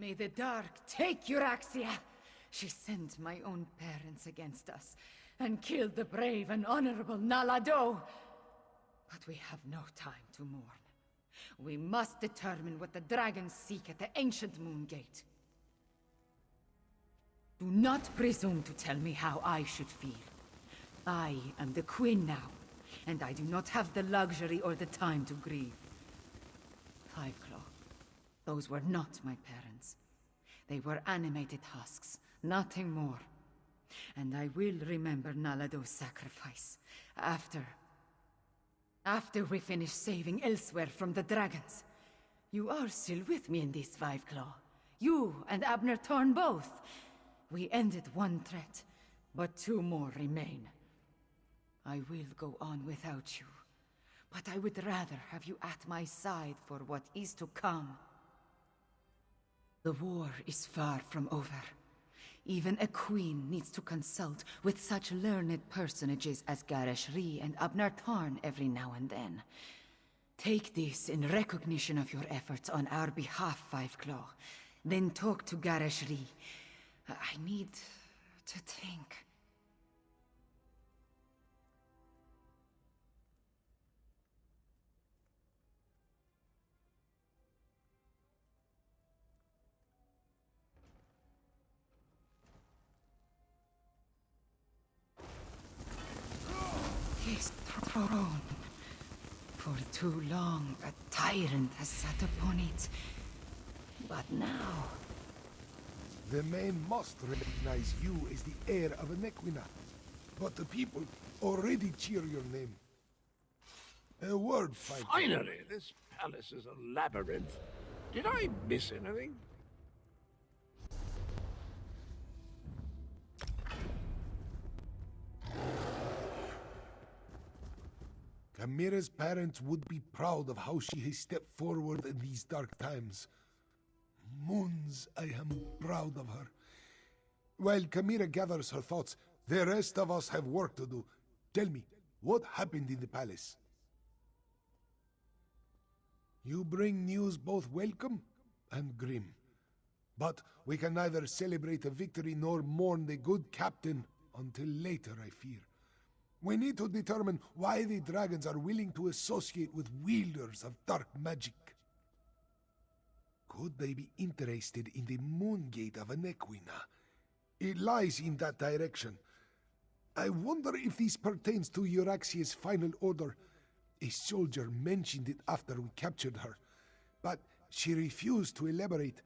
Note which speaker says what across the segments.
Speaker 1: May the dark take Euraxia! She sent my own parents against us, and killed the brave and honorable Nalado! But we have no time to mourn. We must determine what the dragons seek at the ancient Moon Gate. Do not presume to tell me how I should feel. I am the Queen now, and I do not have the luxury or the time to grieve. Fiveclaw, those were not my parents. They were animated husks, nothing more. And I will remember Nalado's sacrifice, after we finish saving elsewhere from the dragons. You are still with me in this, Fiveclaw. You and Abner Thorn both. We ended one threat, but two more remain. I will go on without you, but I would rather have you at my side for what is to come. The war is far from over. Even a queen needs to consult with such learned personages as Garresh Rhee and Abner Thorn every now and then. Take this in recognition of your efforts on our behalf, Fiveclaw. Then talk to Garresh Rhee. I need to think. His throne. For too long, a tyrant has sat upon it. But now...
Speaker 2: The men must recognize you as the heir of a Nequina. But the people already cheer your name. A word, fight.
Speaker 3: Finally, this palace is a labyrinth. Did I miss anything?
Speaker 2: Chimera's parents would be proud of how she has stepped forward in these dark times. Moons, I am proud of her. While Chimera gathers her thoughts, the rest of us have work to do. Tell me, what happened in the palace? You bring news both welcome and grim. But we can neither celebrate a victory nor mourn the good captain until later, I fear. We need to determine why the dragons are willing to associate with wielders of dark magic. Could they be interested in the Moon Gate of Nequina? It lies in that direction. I wonder if this pertains to Euraxia's final order. A soldier mentioned it after we captured her, but she refused to elaborate.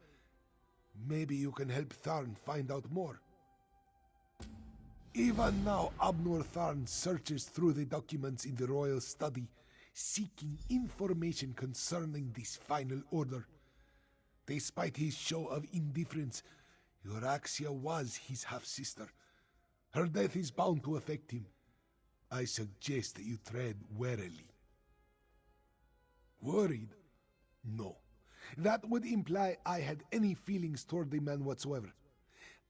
Speaker 2: Maybe you can help Tharn find out more. Even now, Abner Tharn searches through the documents in the royal study, seeking information concerning this final order. Despite his show of indifference, Euraxia was his half-sister. Her death is bound to affect him. I suggest that you tread warily. Worried? No. That would imply I had any feelings toward the man whatsoever.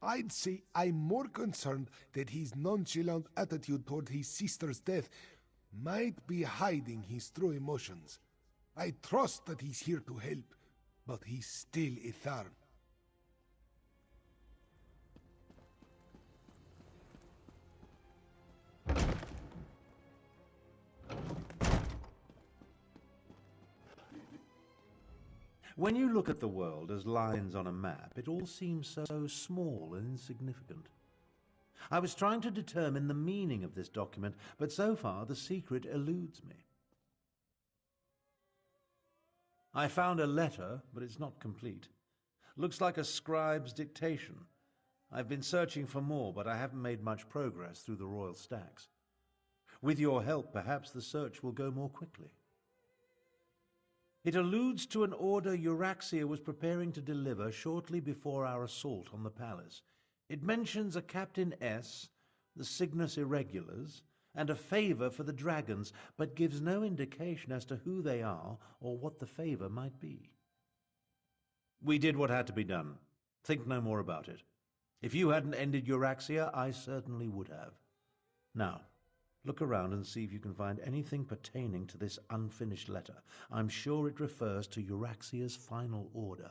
Speaker 2: I'd say I'm more concerned that his nonchalant attitude toward his sister's death might be hiding his true emotions. I trust that he's here to help, but he's still a Tharn.
Speaker 4: When you look at the world as lines on a map, it all seems so small and insignificant. I was trying to determine the meaning of this document, but so far the secret eludes me. I found a letter, but it's not complete. Looks like a scribe's dictation. I've been searching for more, but I haven't made much progress through the royal stacks. With your help, perhaps the search will go more quickly. It alludes to an order Euraxia was preparing to deliver shortly before our assault on the palace. It mentions a Captain S, the Cygnus Irregulars, and a favor for the dragons, but gives no indication as to who they are or what the favor might be. We did what had to be done. Think no more about it. If you hadn't ended Euraxia, I certainly would have. Now, look around and see if you can find anything pertaining to this unfinished letter. I'm sure it refers to Euraxia's final order.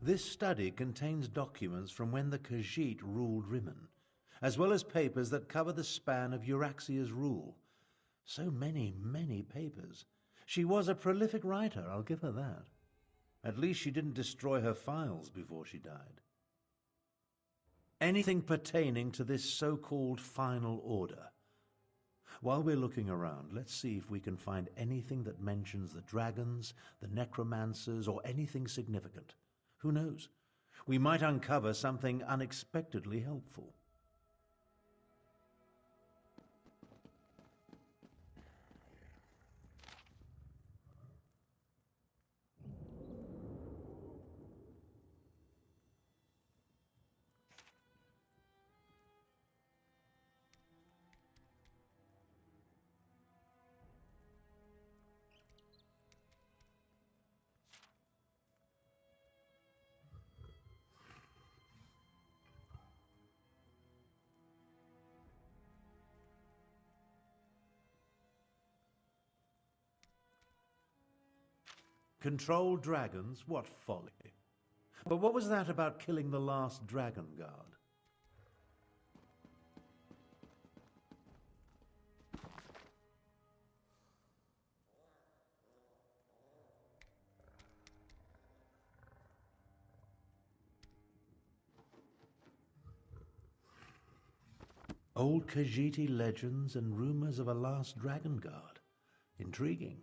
Speaker 4: This study contains documents from when the Khajiit ruled Rimmon, as well as papers that cover the span of Euraxia's rule. So many, many papers. She was a prolific writer, I'll give her that. At least she didn't destroy her files before she died. Anything pertaining to this so-called final order. While we're looking around, let's see if we can find anything that mentions the dragons, the necromancers, or anything significant. Who knows? We might uncover something unexpectedly helpful. Control dragons? What folly. But what was that about killing the last Dragonguard? Old Khajiiti legends and rumors of a last Dragonguard. Intriguing.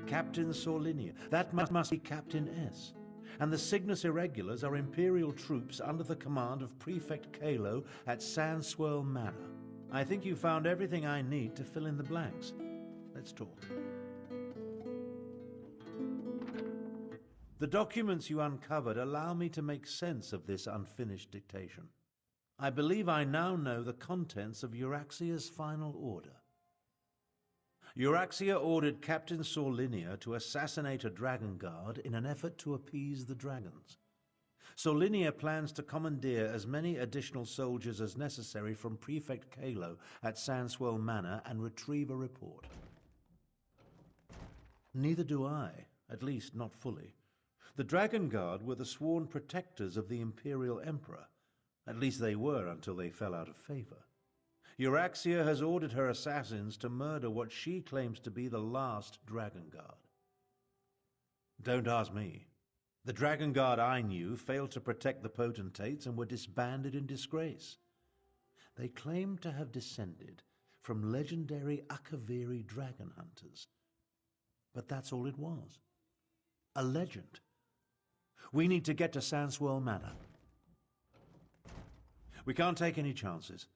Speaker 4: Captain Sorlinia. That must be Captain S. And the Cygnus Irregulars are Imperial troops under the command of Prefect Kalo at Sandswirl Manor. I think you found everything I need to fill in the blanks. Let's talk. The documents you uncovered allow me to make sense of this unfinished dictation. I believe I now know the contents of Euraxia's final order. Euraxia ordered Captain Sorlinia to assassinate a Dragonguard in an effort to appease the dragons. Sorlinia plans to commandeer as many additional soldiers as necessary from Prefect Kalo at Sandswirl Manor and retrieve a report. Neither do I, at least not fully. The Dragonguard were the sworn protectors of the Imperial Emperor. At least they were until they fell out of favor. Euraxia has ordered her assassins to murder what she claims to be the last Dragonguard. Don't ask me. The Dragonguard I knew failed to protect the potentates and were disbanded in disgrace. They claimed to have descended from legendary Akaviri dragon hunters. But that's all it was. A legend. We need to get to Sandswirl Manor. We can't take any chances.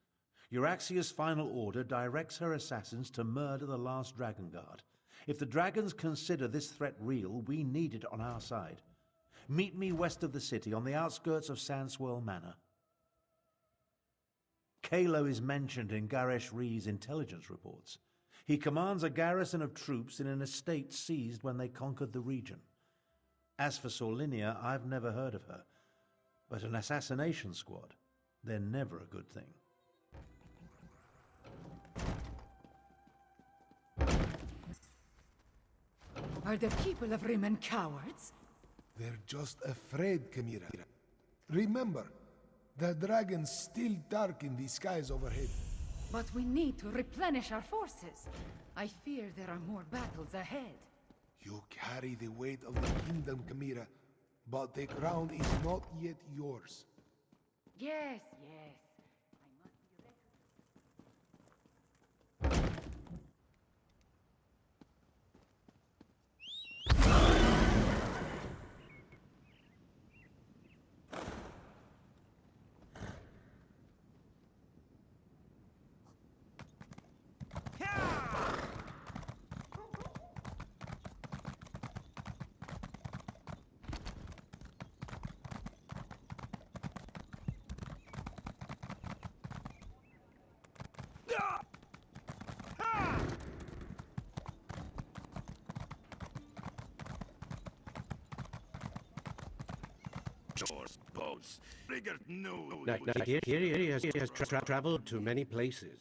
Speaker 4: Euraxia's final order directs her assassins to murder the last Dragonguard. If the dragons consider this threat real, we need it on our side. Meet me west of the city, on the outskirts of Sandswirl Manor. Kalo is mentioned in Garesh Rhee's intelligence reports. He commands a garrison of troops in an estate seized when they conquered the region. As for Sorlinia, I've never heard of her. But an assassination squad, they're never a good thing.
Speaker 1: Are the people of Rimmon cowards?
Speaker 2: They're just afraid, Chimera. Remember, the dragons still darken the skies overhead.
Speaker 1: But we need to replenish our forces. I fear there are more battles ahead.
Speaker 2: You carry the weight of the kingdom, Chimera, but the crown is not yet yours.
Speaker 1: Yes.
Speaker 5: Shores, boats, bigger no.
Speaker 6: Here he has traveled to many places.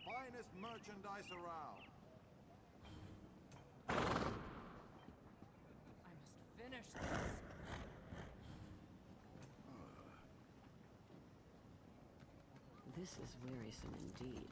Speaker 7: Finest merchandise around.
Speaker 1: I must finish this.
Speaker 8: This is wearisome indeed.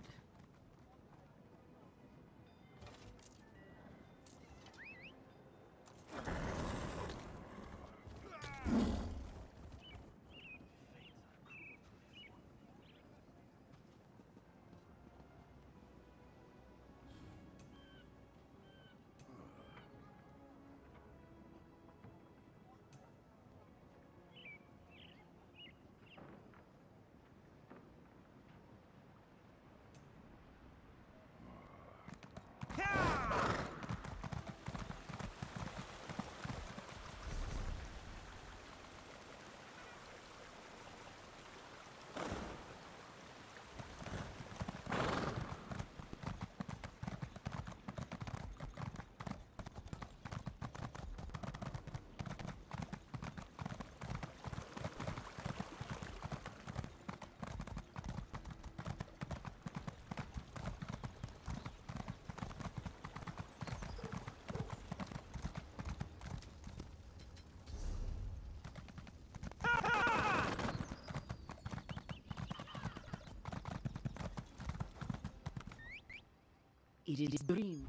Speaker 8: It is a dream.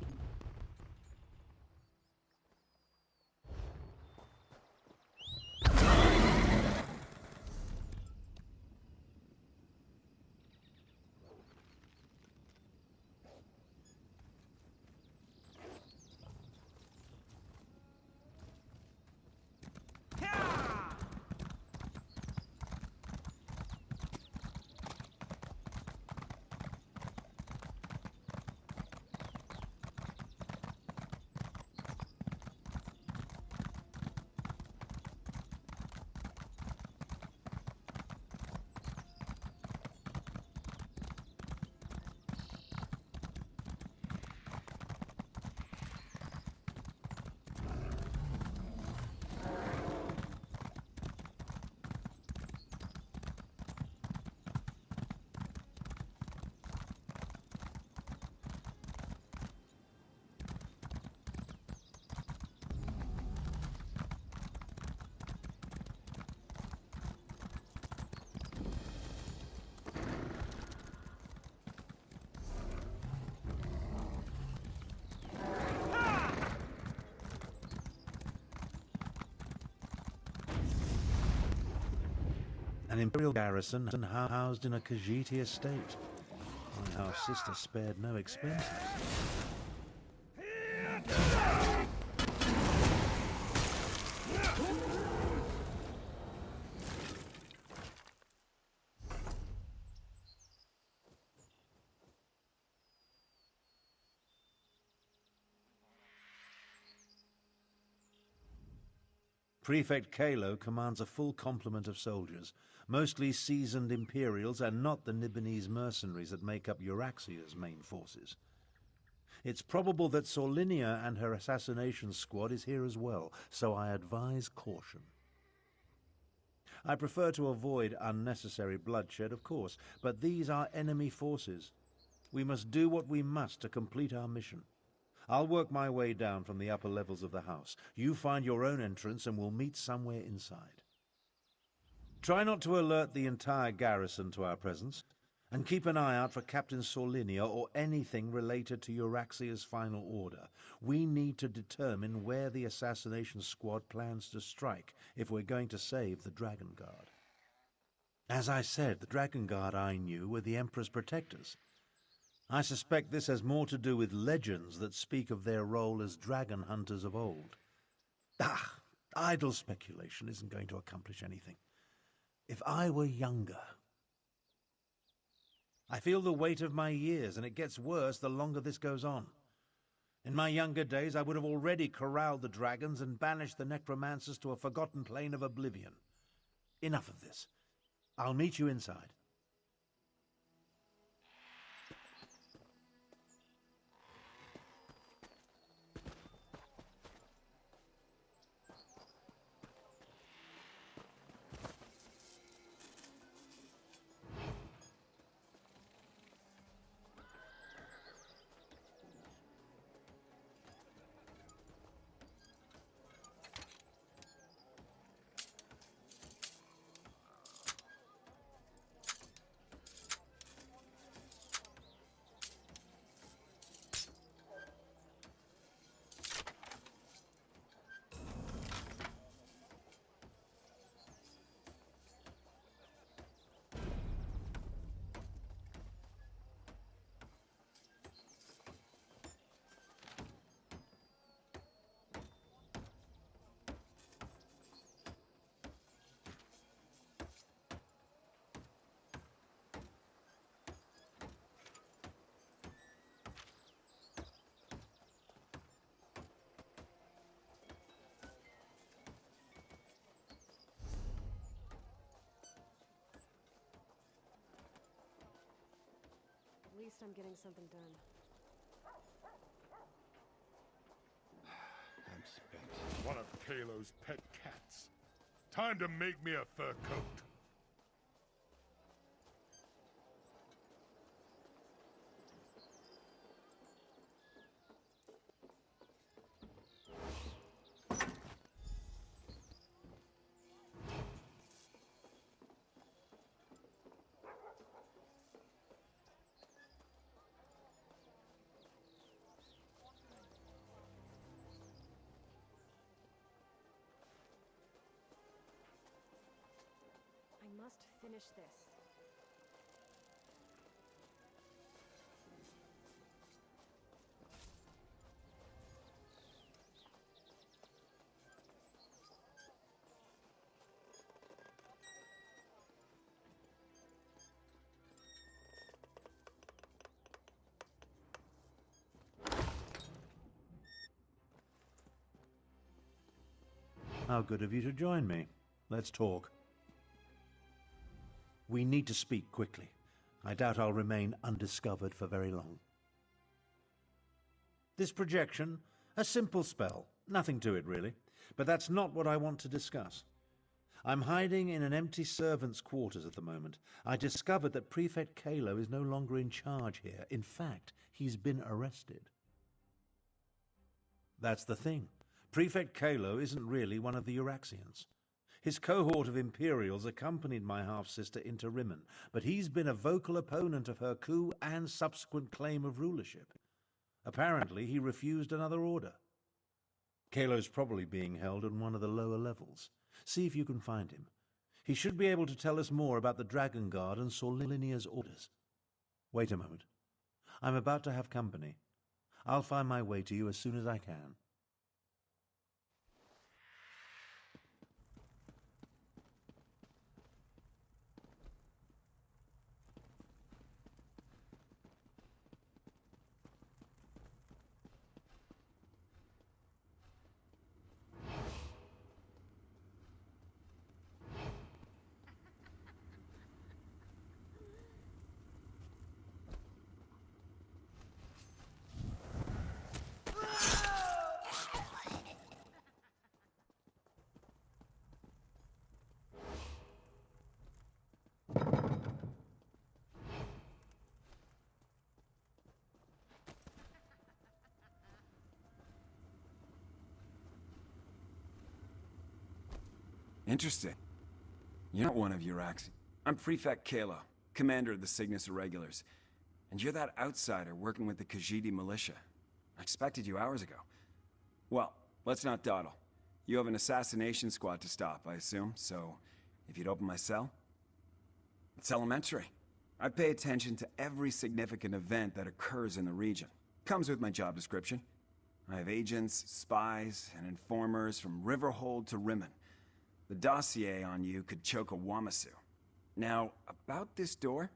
Speaker 4: An imperial garrison housed in a Khajiiti estate. My house sister spared no expenses. Prefect Kalo commands a full complement of soldiers, mostly seasoned Imperials and not the Nibonese mercenaries that make up Euraxia's main forces. It's probable that Sorlinia and her assassination squad is here as well, so I advise caution. I prefer to avoid unnecessary bloodshed, of course, but these are enemy forces. We must do what we must to complete our mission. I'll work my way down from the upper levels of the house. You find your own entrance and we'll meet somewhere inside. Try not to alert the entire garrison to our presence, and keep an eye out for Captain Sorlinia or anything related to Euraxia's final order. We need to determine where the assassination squad plans to strike if we're going to save the Dragonguard. As I said, the Dragonguard I knew were the Emperor's protectors. I suspect this has more to do with legends that speak of their role as dragon hunters of old. Idle speculation isn't going to accomplish anything. If I were younger... I feel the weight of my years, and it gets worse the longer this goes on. In my younger days, I would have already corralled the dragons and banished the Necromancers to a forgotten plane of oblivion. Enough of this. I'll meet you inside.
Speaker 9: At least I'm getting something done.
Speaker 7: I'm spent. One of Kalo's pet cats. Time to make me a fur coat.
Speaker 9: I must finish this.
Speaker 4: How good of you to join me. Let's talk. We need to speak quickly. I doubt I'll remain undiscovered for very long. This projection, a simple spell. Nothing to it, really. But that's not what I want to discuss. I'm hiding in an empty servant's quarters at the moment. I discovered that Prefect Kalo is no longer in charge here. In fact, he's been arrested. That's the thing. Prefect Kalo isn't really one of the Euraxians. His cohort of Imperials accompanied my half-sister into Rimmen, but he's been a vocal opponent of her coup and subsequent claim of rulership. Apparently, he refused another order. Kalo's probably being held on one of the lower levels. See if you can find him. He should be able to tell us more about the Dragonguard and Sorlinia's orders. Wait a moment. I'm about to have company. I'll find my way to you as soon as I can.
Speaker 10: Interesting. You're not one of Uraxi. I'm Prefect Kalo, commander of the Cygnus Irregulars. And you're that outsider working with the Khajiit militia. I expected you hours ago. Well, let's not dawdle. You have an assassination squad to stop, I assume, so if you'd open my cell? It's elementary. I pay attention to every significant event that occurs in the region. Comes with my job description. I have agents, spies, and informers from Riverhold to Rimmen. The dossier on you could choke a Wamasu. Now, about this door?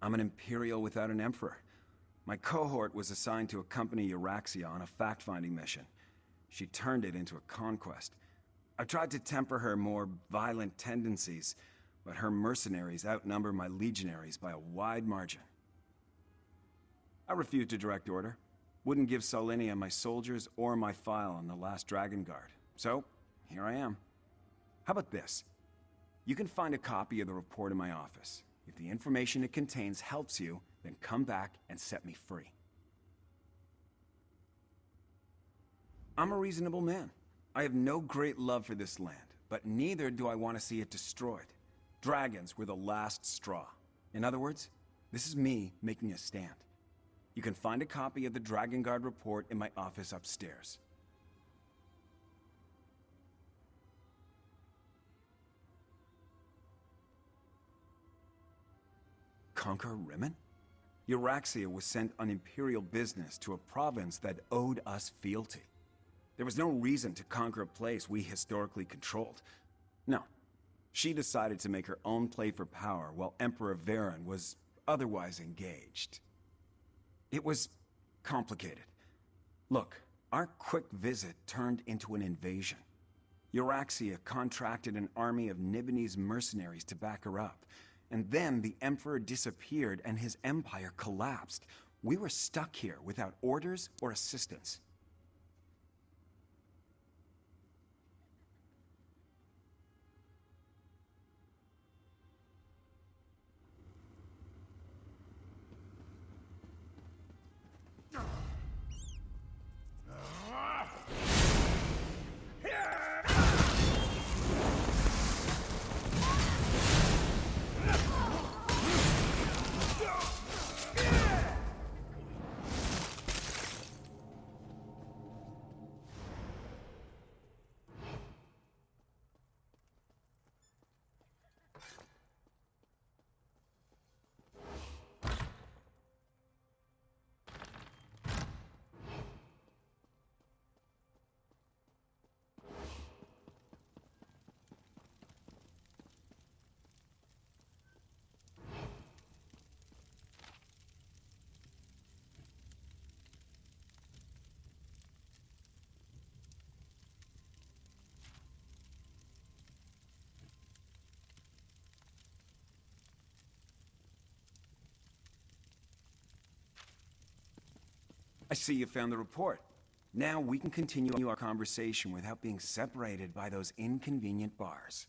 Speaker 10: I'm an Imperial without an Emperor. My cohort was assigned to accompany Euraxia on a fact-finding mission. She turned it into a conquest. I tried to temper her more violent tendencies, but her mercenaries outnumber my legionaries by a wide margin. I refused to direct order. Wouldn't give Solinia my soldiers or my file on the last Dragonguard. So, here I am. How about this? You can find a copy of the report in my office. If the information it contains helps you, then come back and set me free. I'm a reasonable man. I have no great love for this land, but neither do I want to see it destroyed. Dragons were the last straw. In other words, this is me making a stand. You can find a copy of the Dragonguard report in my office upstairs. Conquer Rimmen? Euraxia was sent on Imperial business to a province that owed us fealty. There was no reason to conquer a place we historically controlled. No. She decided to make her own play for power while Emperor Varen was otherwise engaged. It was complicated. Look, our quick visit turned into an invasion. Euraxia contracted an army of Nibonese mercenaries to back her up. And then the Emperor disappeared and his empire collapsed. We were stuck here without orders or assistance. I see you found the report. Now we can continue our conversation without being separated by those inconvenient bars.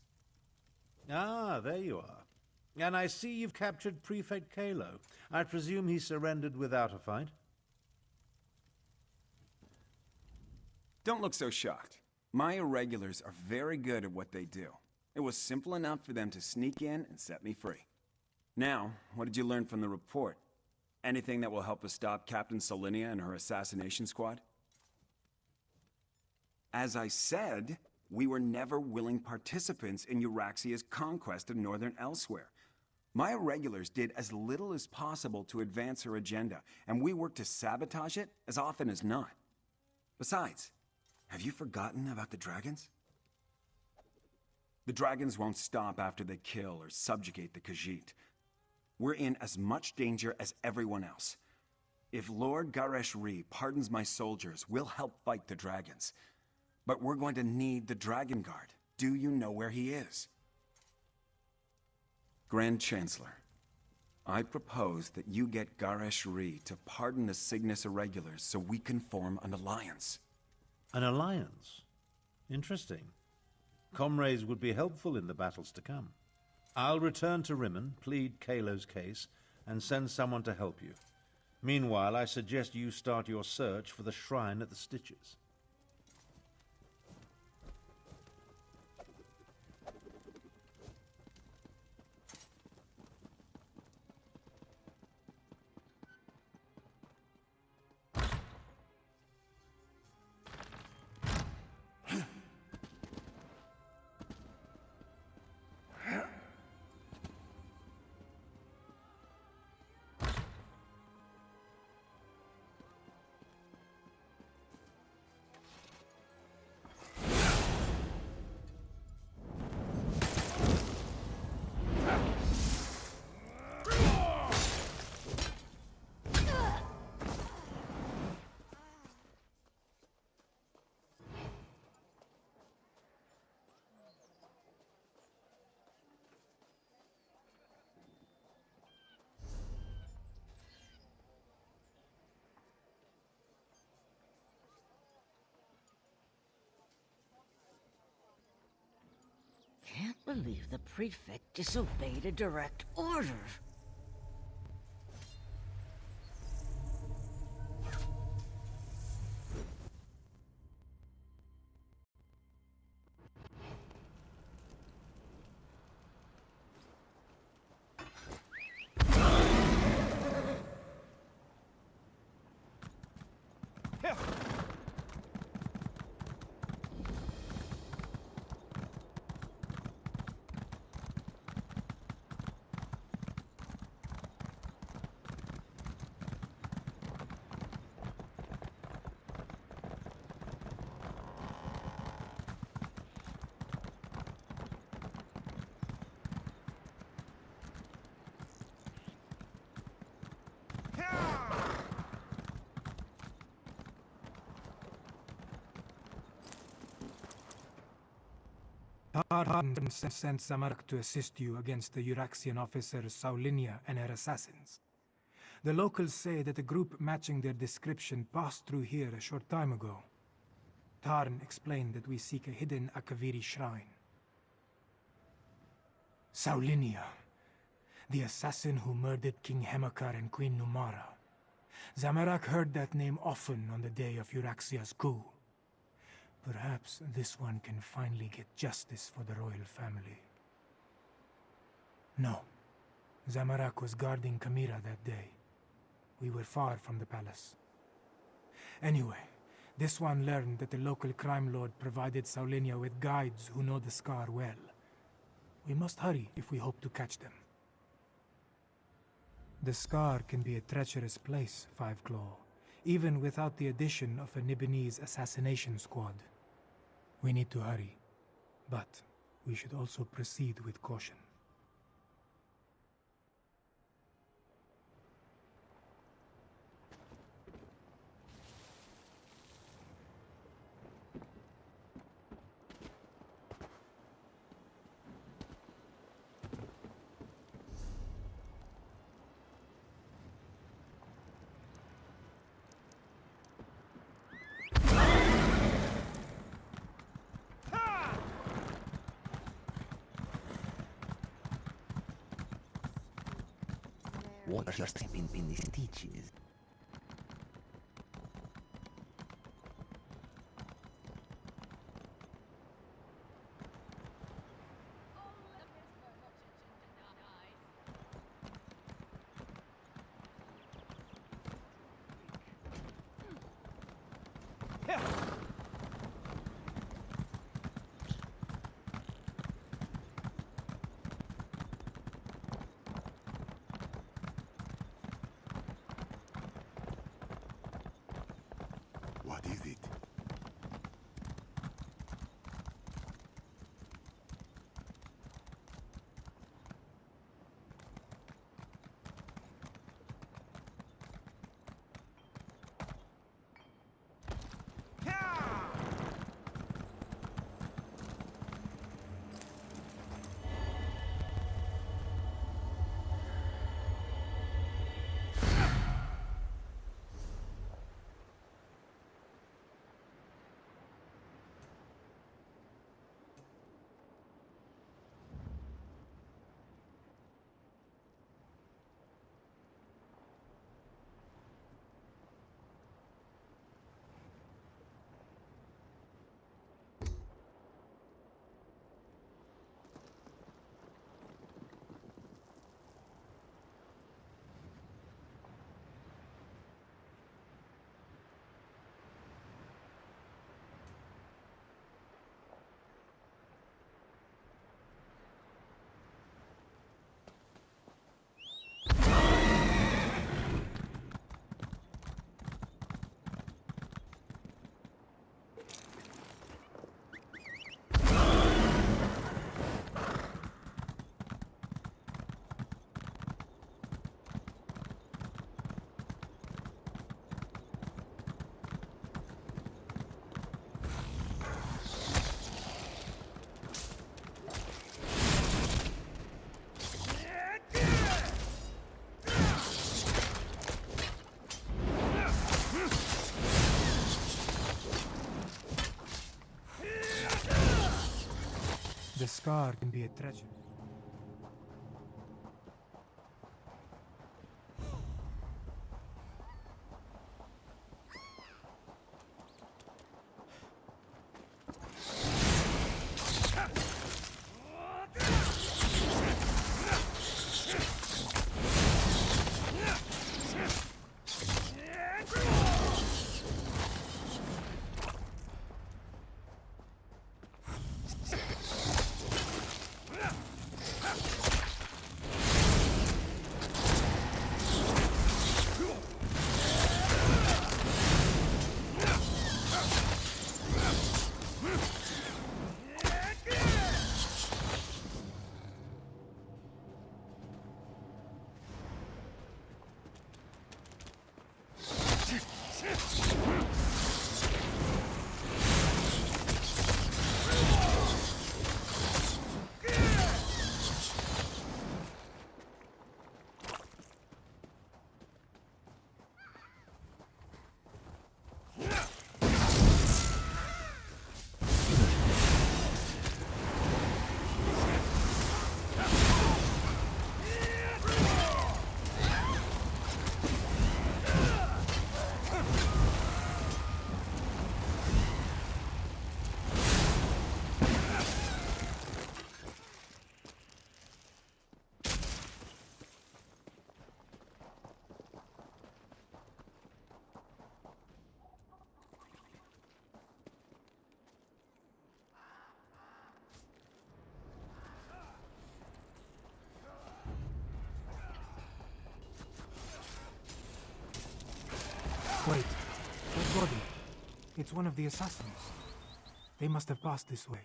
Speaker 4: Ah, there you are. And I see you've captured Prefect Kalo. I presume he surrendered without a fight?
Speaker 10: Don't look so shocked. My irregulars are very good at what they do. It was simple enough for them to sneak in and set me free. Now, what did you learn from the report? Anything that will help us stop Captain Solinia and her assassination squad? As I said, we were never willing participants in Euraxia's conquest of Northern Elsewhere. My irregulars did as little as possible to advance her agenda, and we worked to sabotage it as often as not. Besides, have you forgotten about the dragons? The dragons won't stop after they kill or subjugate the Khajiit. We're in as much danger as everyone else. If Lord Garesh-Ri pardons my soldiers, we'll help fight the dragons. But we're going to need the Dragonguard. Do you know where he is? Grand Chancellor, I propose that you get Garesh-Ri to pardon the Cygnus Irregulars so we can form an alliance.
Speaker 4: An alliance? Interesting. Comrades would be helpful in the battles to come. I'll return to Rimmen, plead Kalo's case, and send someone to help you. Meanwhile, I suggest you start your search for the shrine at the Stitches.
Speaker 8: believe the prefect disobeyed a direct order.
Speaker 11: Tarhan sent Zamark to assist you against the Euraxian officers Saulinia and her assassins. The locals say that a group matching their description passed through here a short time ago. Tarn explained that we seek a hidden Akaviri shrine. Saulinia, the assassin who murdered King Hemakar and Queen Numara. Zamorak heard that name often on the day of Euraxia's coup. Perhaps this one can finally get justice for the royal family. No. Zamorak was guarding Kamira that day. We were far from the palace. Anyway, this one learned that the local crime lord provided Saulinia with guides who know the Scar well. We must hurry if we hope to catch them. The Scar can be a treacherous place, Five Claw, even without the addition of a Nibinese assassination squad. We need to hurry, but we should also proceed with caution.
Speaker 12: What are in these stitches?
Speaker 5: What is it?
Speaker 11: scar can be a treasure. Wait, that body. It's one of the assassins. They must have passed this way.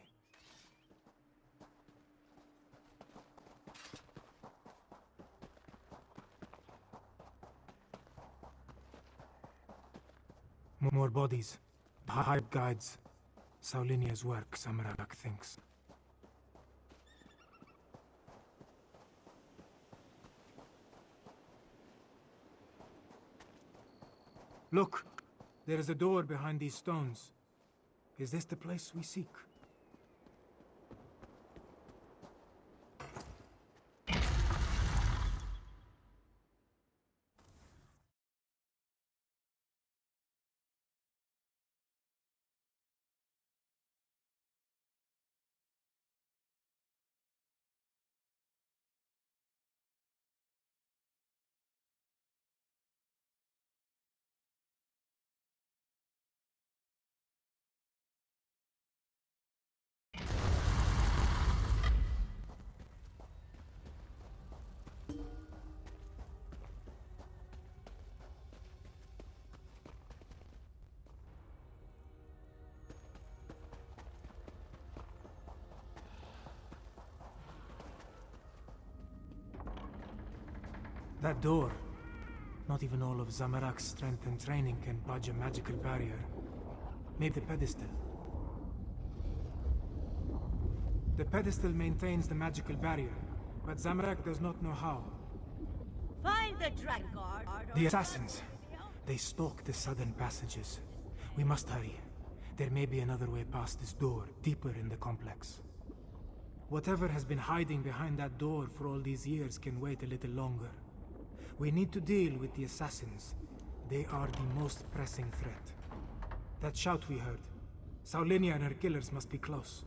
Speaker 11: More bodies. Hired guides. Saulinia's work, Samarak thinks. Look! There is a door behind these stones. Is this the place we seek? That door. Not even all of Zamarak's strength and training can budge a magical barrier. Maybe the pedestal. The pedestal maintains the magical barrier, but Zamarak does not know how.
Speaker 8: Find the Dragonguard.
Speaker 11: The assassins. They stalk the southern passages. We must hurry. There may be another way past this door, deeper in the complex. Whatever has been hiding behind that door for all these years can wait a little longer. We need to deal with the assassins. They are the most pressing threat. That shout we heard. Saulinia and her killers must be close.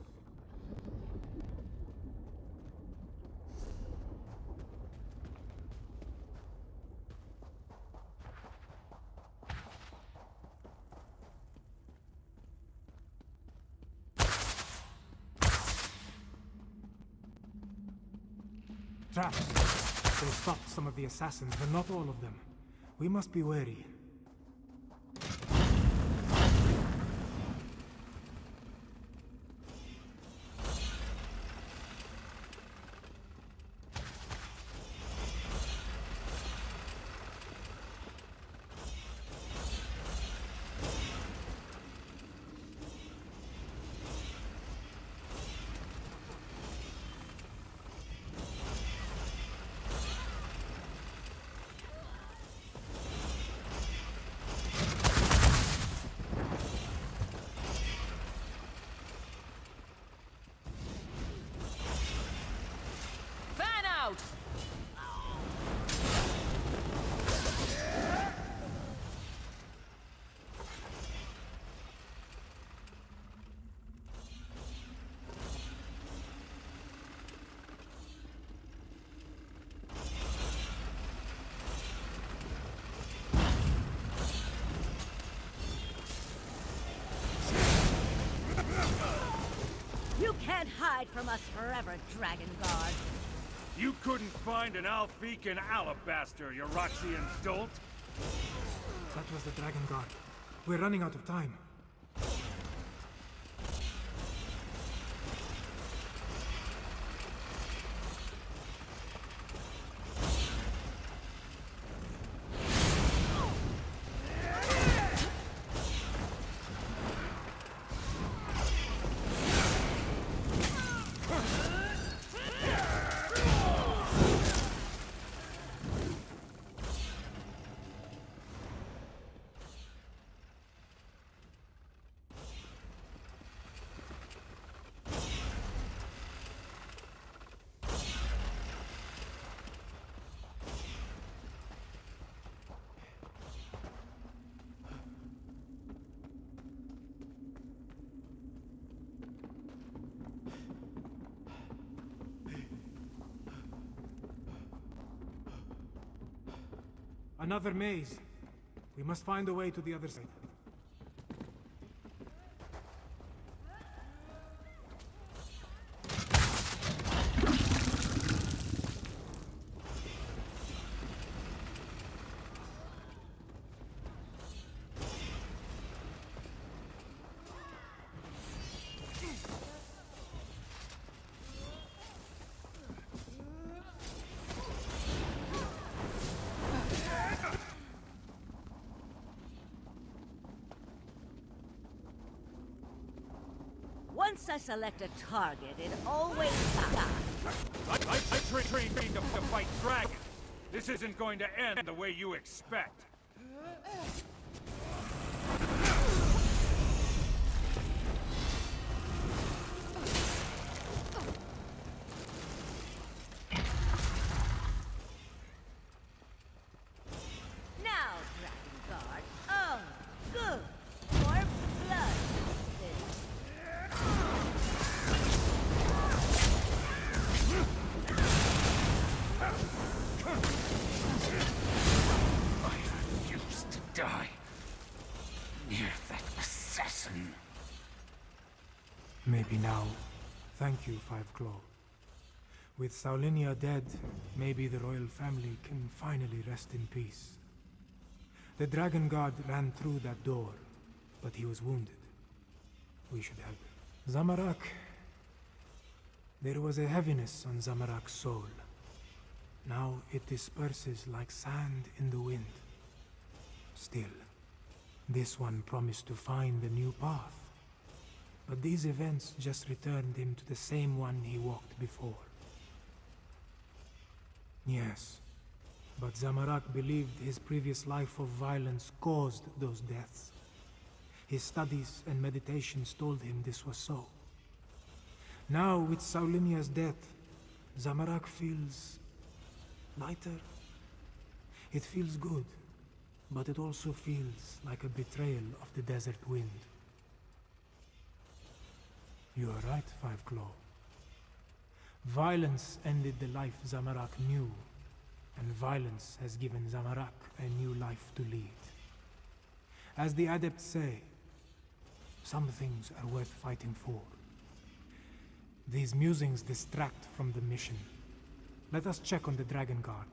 Speaker 11: Traps. They stopped some of the assassins, but not all of them. We must be wary.
Speaker 8: from us forever, Dragonguard.
Speaker 13: You couldn't find an Alfican alabaster, you Roxian dolt?
Speaker 11: That was the Dragonguard. We're running out of time. Another maze. We must find a way to the other side.
Speaker 8: Once I select a target, it always dies.
Speaker 13: I trained to fight dragons. This isn't going to end the way you expect.
Speaker 8: Now, Dragonguard. Oh, good. More blood.
Speaker 3: Die. Near that assassin.
Speaker 11: Maybe now. Thank you, Five Claw. With Saulinia dead, maybe the royal family can finally rest in peace. The Dragonguard ran through that door, but he was wounded. We should help him. Zamorak. There was a heaviness on Zamorak's soul. Now it disperses like sand in the wind. Still, this one promised to find a new path. But these events just returned him to the same one he walked before. Yes, but Zamorak believed his previous life of violence caused those deaths. His studies and meditations told him this was so. Now, with Saulinia's death, Zamorak feels lighter. It feels good. But it also feels like a betrayal of the desert wind. You are right, Five Claw. Violence ended the life Zamorak knew, and violence has given Zamorak a new life to lead. As the adepts say, some things are worth fighting for. These musings distract from the mission. Let us check on the Dragonguard.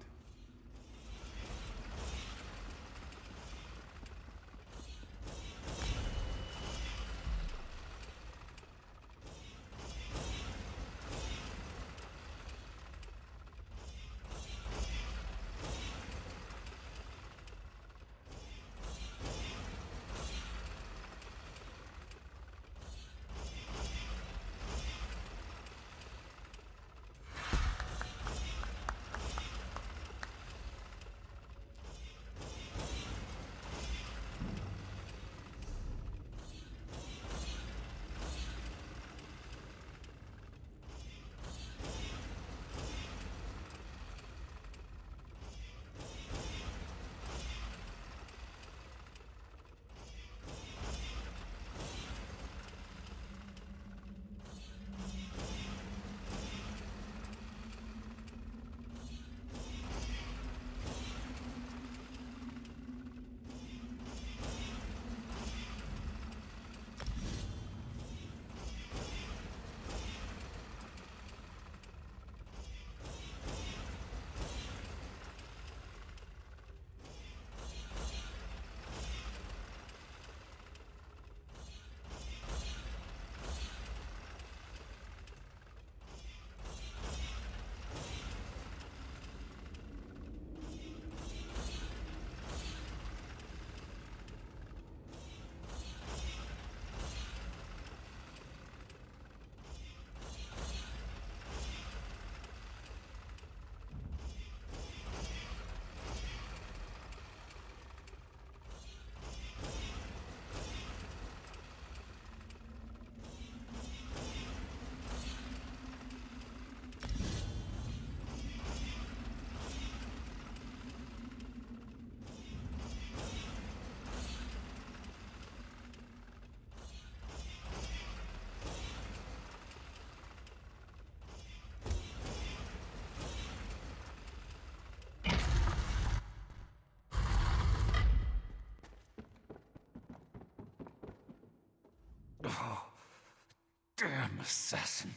Speaker 13: damn assassin.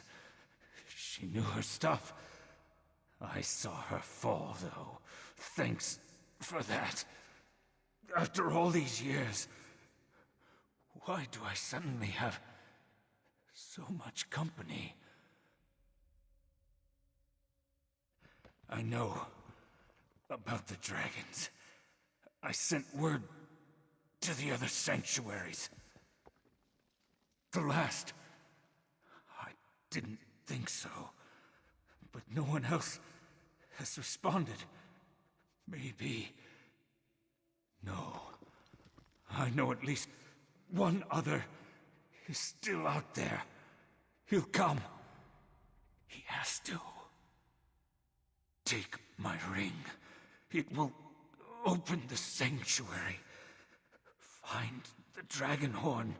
Speaker 13: She knew her stuff. I saw her fall, though. Thanks for that. After all these years, why do I suddenly have so much company? I know about the dragons. I sent word to the other sanctuaries. The last, I didn't think so. But no one else has responded. Maybe. No. I know at least one other is still out there. He'll come. He has to. Take my ring. It will open the sanctuary. Find the dragon horn.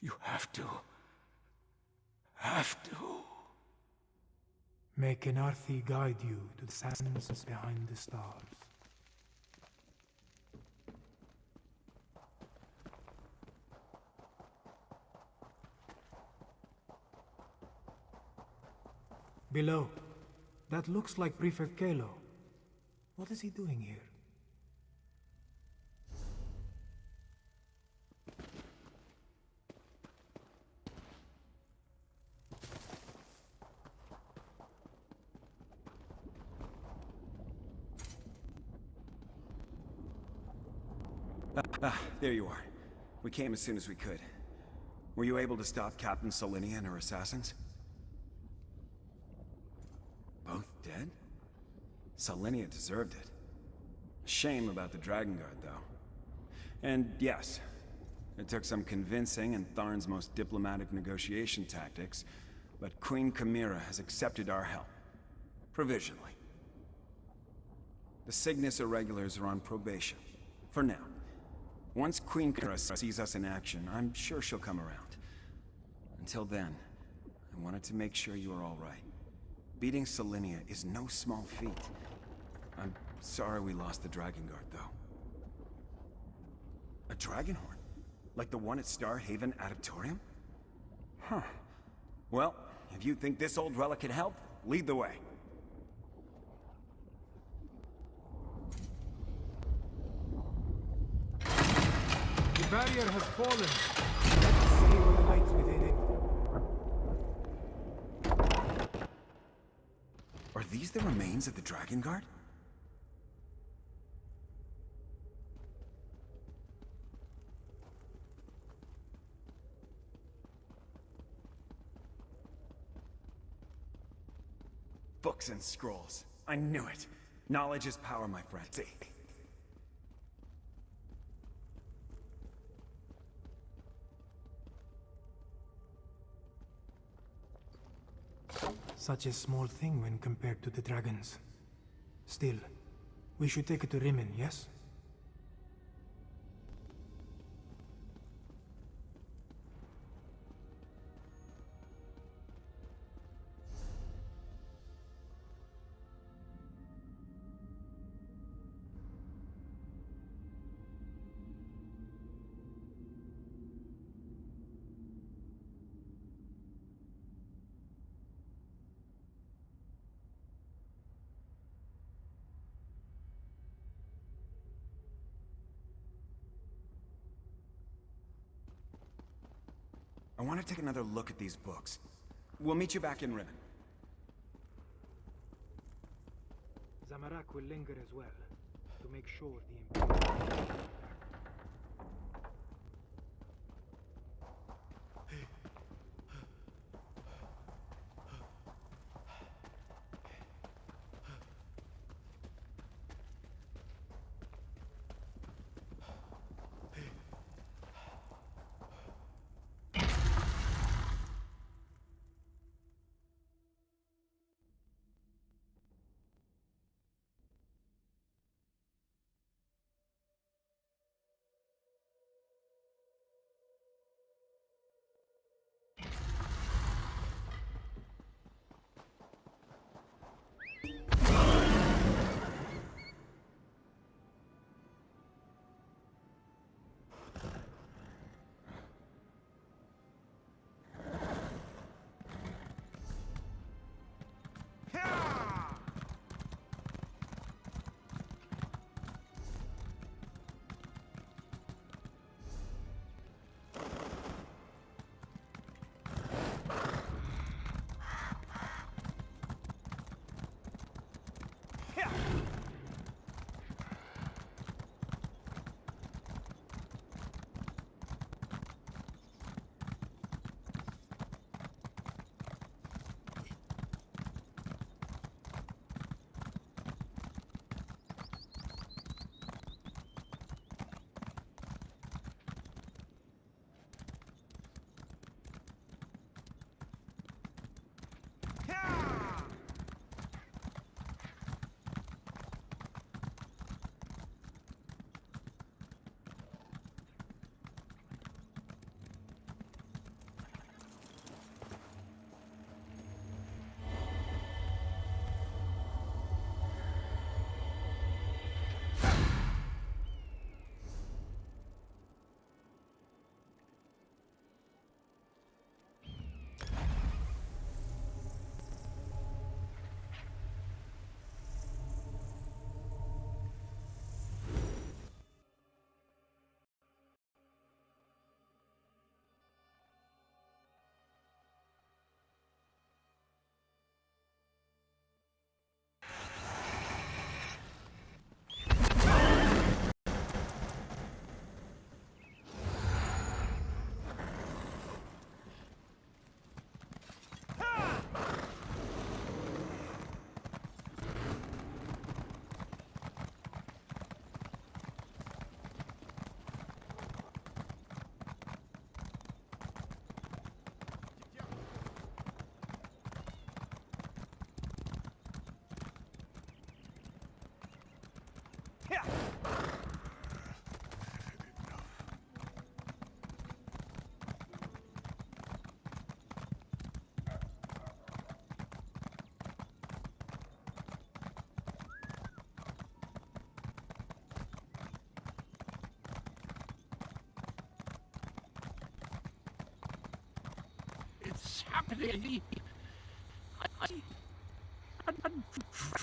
Speaker 13: You have to. Have to.
Speaker 11: May Kenarthi guide you to the sands behind the stars. Below. That looks like Prefect Kalo. What is he doing here?
Speaker 10: There you are. We came as soon as we could. Were you able to stop Captain Solinia and her assassins? Both dead? Solinia deserved it. Shame about the Dragonguard, though. And yes, it took some convincing and Tharn's most diplomatic negotiation tactics, but Queen Chimera has accepted our help. Provisionally. The Cygnus Irregulars are on probation. For now. Once Queen Chimera sees us in action, I'm sure she'll come around. Until then, I wanted to make sure you are all right. Beating Solinia is no small feat. I'm sorry we lost the Dragonguard, though. A Dragonhorn? Like the one at Star Haven Adeptorium? Huh. Well, if you think this old relic can help, lead the way.
Speaker 11: The barrier has fallen. Let's see what the lights within it.
Speaker 10: Are these the remains of the Dragonguard? Books and scrolls. I knew it. Knowledge is power, my friend. See.
Speaker 11: Such a small thing when compared to the dragons. Still, we should take it to Rimmon, yes?
Speaker 10: I want to take another look at these books. We'll meet you back in Rimmon.
Speaker 11: Zamorak will linger as well, to make sure the Imperial...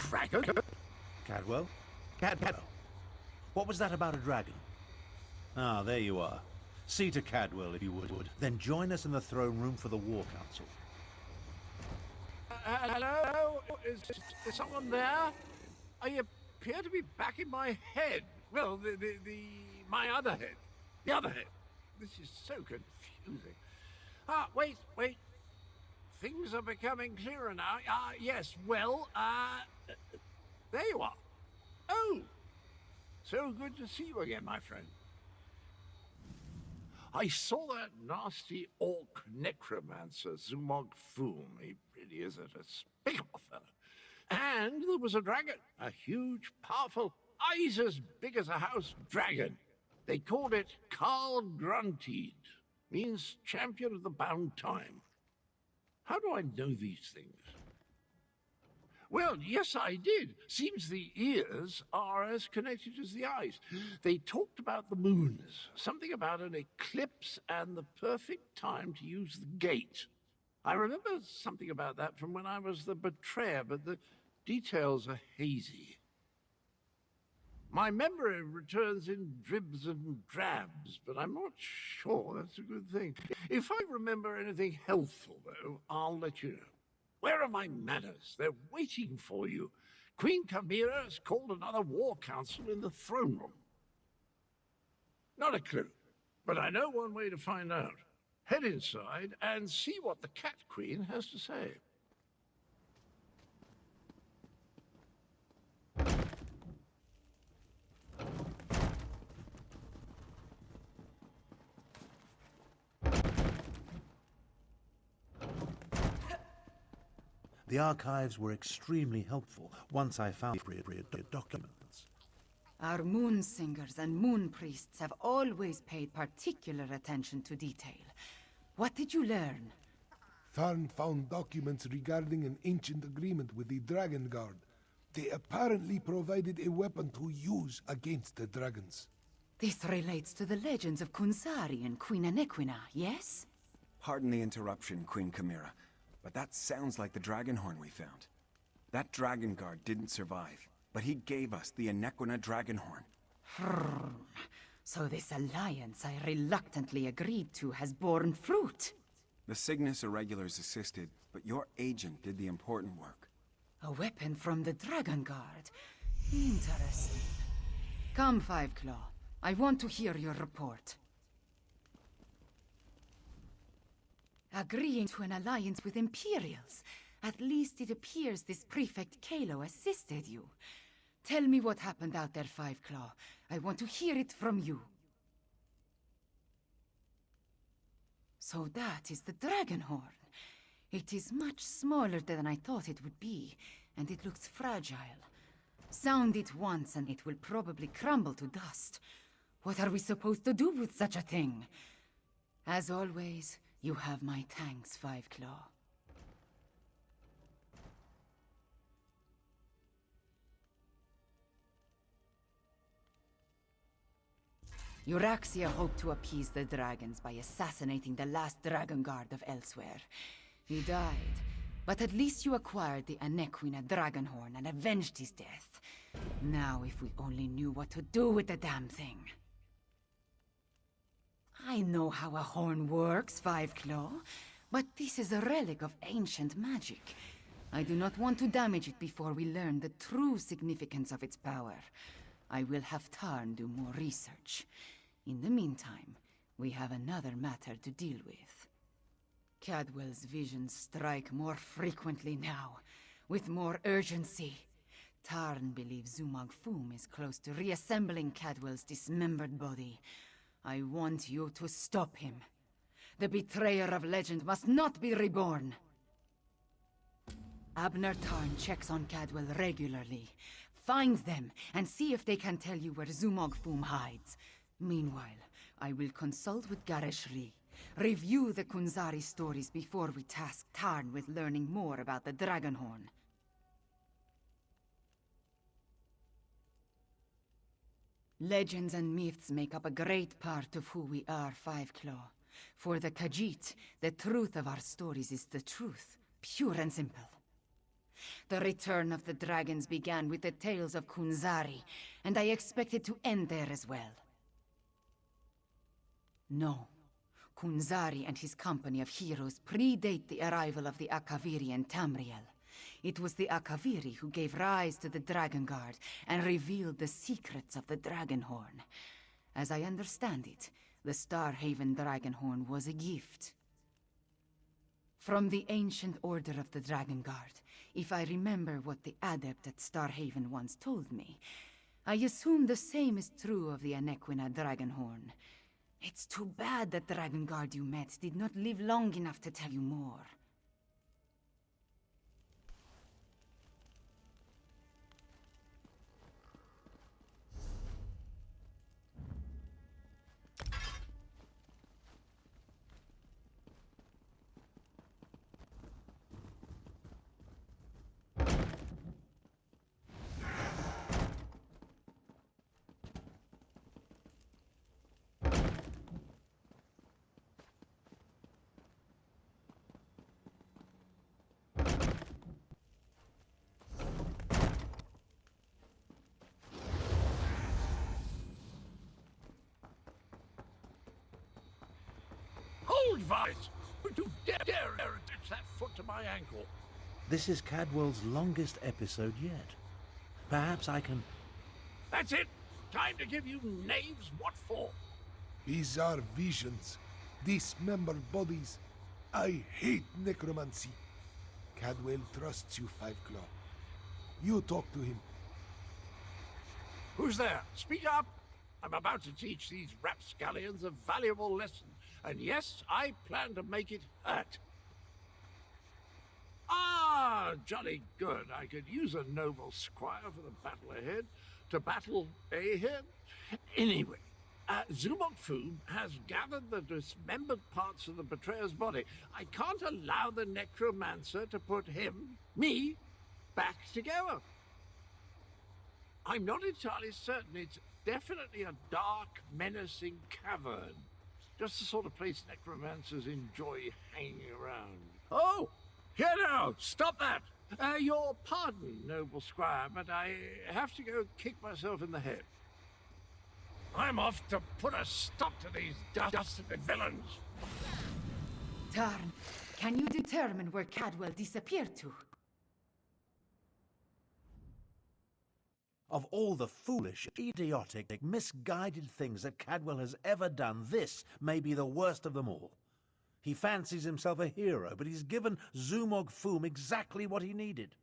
Speaker 3: Dragon?
Speaker 4: Cadwell? Cadwell? What was that about a dragon? Ah, there you are. See to Cadwell, if you would. Then join us in the throne room for the War Council.
Speaker 3: Hello? Is someone there? I appear to be back in my head. Well, my other head. The other head. This is so confusing. Ah, wait. Things are becoming clearer now. Yes, well, there you are. Oh, so good to see you again, my friend. I saw that nasty orc necromancer, Zumog Foom. He really is a despicable fellow. And there was a dragon, a huge, powerful, eyes as big as a house dragon. They called it Carl Grunted, means champion of the bound time. How do I know these things? Well, yes, I did. Seems the ears are as connected as the eyes. They talked about the moons, something about an eclipse and the perfect time to use the gate. I remember something about that from when I was the betrayer, but the details are hazy. My memory returns in dribs and drabs, but I'm not sure that's a good thing. If I remember anything helpful, though, I'll let you know. Where are my manners? They're waiting for you. Queen Chimera has called another war council in the throne room. Not a clue, but I know one way to find out. Head inside and see what the Cat Queen has to say.
Speaker 4: The archives were extremely helpful once I found documents.
Speaker 1: Our moon singers and moon priests have always paid particular attention to detail. What did you learn?
Speaker 2: Tharn found documents regarding an ancient agreement with the Dragonguard. They apparently provided a weapon to use against the dragons.
Speaker 1: This relates to the legends of Kunzari and Queen Anequina, yes?
Speaker 10: Pardon the interruption, Queen Chimera, but that sounds like the Dragonhorn we found. That Dragonguard didn't survive, but he gave us the Anequina Dragonhorn.
Speaker 1: So this alliance I reluctantly agreed to has borne fruit.
Speaker 10: The Cygnus Irregulars assisted, but your agent did the important work.
Speaker 1: A weapon from the Dragonguard. Interesting. Come, Fiveclaw. I want to hear your report. Agreeing to an alliance with Imperials. At least it appears this Prefect Kalo assisted you. Tell me what happened out there, Fiveclaw. I want to hear it from you. So that is the Dragonhorn. It is much smaller than I thought it would be, and it looks fragile. Sound it once and it will probably crumble to dust. What are we supposed to do with such a thing? As always, you have my thanks, Fiveclaw. Euraxia hoped to appease the dragons by assassinating the last Dragonguard of Elsewhere. He died, but at least you acquired the Anequina Dragonhorn and avenged his death. Now if we only knew what to do with the damn thing. I know how a horn works, Fiveclaw, but this is a relic of ancient magic. I do not want to damage it before we learn the true significance of its power. I will have Tarn do more research. In the meantime, we have another matter to deal with. Cadwell's visions strike more frequently now, with more urgency. Tarn believes Zumog Foom is close to reassembling Cadwell's dismembered body. I want you to stop him. The betrayer of legend must not be reborn. Abner Tarn checks on Cadwell regularly. Find them and see if they can tell you where Zumog Foom hides. Meanwhile, I will consult with Gareshri. Review the Kunzari stories before we task Tarn with learning more about the Dragonhorn. Legends and myths make up a great part of who we are, Fiveclaw. For the Khajiit, the truth of our stories is the truth, pure and simple. The return of the dragons began with the tales of Kunzari, and I expect it to end there as well. No. Kunzari and his company of heroes predate the arrival of the Akaviri and Tamriel. It was the Akaviri who gave rise to the Dragonguard and revealed the secrets of the Dragonhorn. As I understand it, the Starhaven Dragonhorn was a gift from the ancient order of the Dragonguard. If I remember what the adept at Starhaven once told me, I assume the same is true of the Anequina Dragonhorn. It's too bad the Dragonguard you met did not live long enough to tell you more.
Speaker 3: Hold, Vice! Would you dare attach that foot to my ankle?
Speaker 4: This is Cadwell's longest episode yet. Perhaps I can...
Speaker 3: That's it! Time to give you knaves what for.
Speaker 2: Bizarre visions, dismembered bodies. I hate necromancy. Cadwell trusts you, Five Claw. You talk to him.
Speaker 3: Who's there? Speak up! I'm about to teach these rapscallions a valuable lesson. And yes, I plan to make it hurt. Ah, jolly good. I could use a noble squire for the battle ahead. To battle ahead? Anyway, Zumok Foom has gathered the dismembered parts of the betrayer's body. I can't allow the Necromancer to put me, back together. I'm not entirely certain. It's definitely a dark, menacing cavern. Just the sort of place necromancers enjoy hanging around. Oh! Here now! Stop that! Your pardon, noble squire, but I have to go kick myself in the head. I'm off to put a stop to these dastardly villains!
Speaker 1: Tarn, can you determine where Cadwell disappeared to?
Speaker 4: Of all the foolish, idiotic, misguided things that Cadwell has ever done, this may be the worst of them all. He fancies himself a hero, but he's given Zumog Foom exactly what he needed.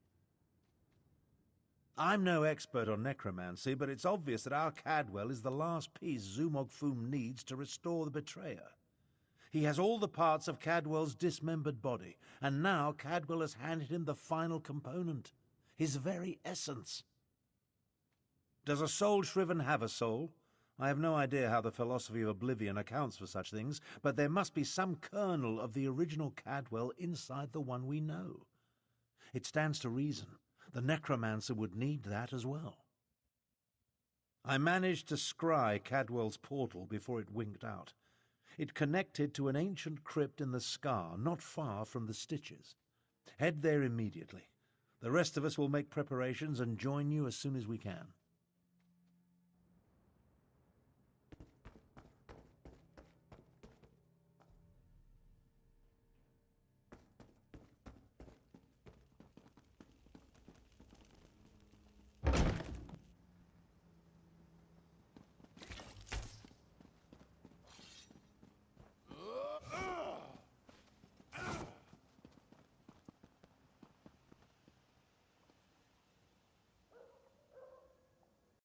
Speaker 4: I'm no expert on necromancy, but it's obvious that our Cadwell is the last piece Zumog Foom needs to restore the betrayer. He has all the parts of Cadwell's dismembered body, and now Cadwell has handed him the final component, his very essence. Does a soul shriven have a soul? I have no idea how the philosophy of oblivion accounts for such things, but there must be some kernel of the original Cadwell inside the one we know. It stands to reason the Necromancer would need that as well. I managed to scry Cadwell's portal before it winked out. It connected to an ancient crypt in the Scar, not far from the Stitches. Head there immediately. The rest of us will make preparations and join you as soon as we can.